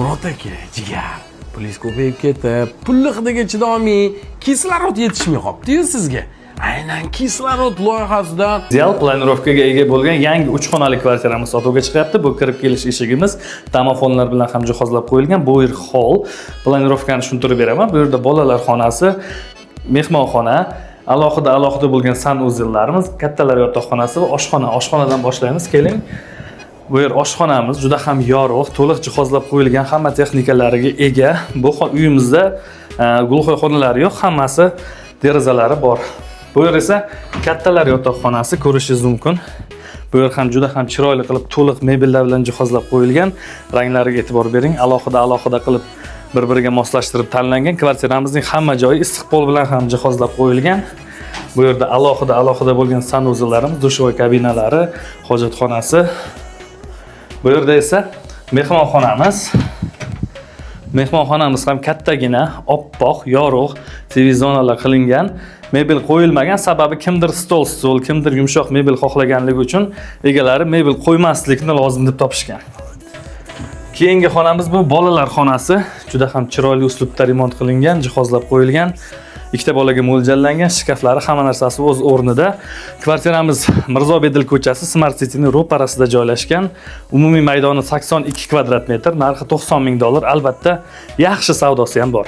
Murod aka, jigar. Pulingiz ko'payib ketib, pulli hidiga chidomiy, kislorod yetishmay qopti-yu sizga. Aynan kislorod loyihasida Ideal planirovkaga ega bo'lgan yangi 3 xonali kvartiramiz sotuvga chiqyapti. Bu kirib kelish eshigimiz domofonlar bilan ham jihozlab qo'yilgan. Bu yer hol. Planirovkani tushuntirib beraman. Bu yerda bolalar xonasi, mehmonxona, alohida bo'lgan sanuzellarimiz, kattalar yotoqxonasi va oshxona. Oshxonadan boshlaymiz. Keling. Bu yer oshxonamiz juda ham yorug', to'liq jihozlab qo'yilgan, hamma texnikalariga ega. Bu uyimizda gulxo'y xonalari yo'q, hammasi derazalari bor. Bu yer esa kattalar yotoqxonasi, ko'rishingiz mumkin. Bu yer ham juda ham chiroyli qilib to'liq mebellar bilan jihozlab qo'yilgan. Ranglariga e'tibor bering. Alohida qilib bir-biriga moslashtirib tanlangan. Kvartiramizning hamma joyi istiqbol bilan ham jihozlab qo'yilgan. Bu yerda alohida bo'lgan sanuzellarimiz, dushovoy kabinalari, hojatxonasi. Bu yerda esa mehmonxonamiz. Mehmonxonamiz ham kattagina, oppoq, yorug', TV zonalar qilingan. Mebel qo'yilmagan, sababi kimdir stol, kimdir yumshoq mebel xohlaganligi uchun egalari mebel qo'ymaslikni lozim deb topishgan. Keyingi xonamiz bu bolalar xonasi. Juda ham chiroyli uslubda remont qilingan, jihozlab qo'yilgan. Ikkita bolaga mo'ljallangan, shkaflari, hamma narsasi o'z o'rnida. Kvartiramiz Mirzo Bedil ko'chasi, Smart City'ning ro'parasida joylashgan. Umumiy maydoni 82 kvadrat metr, narxi $90,000. Albatta, yaxshi savdosi ham bor.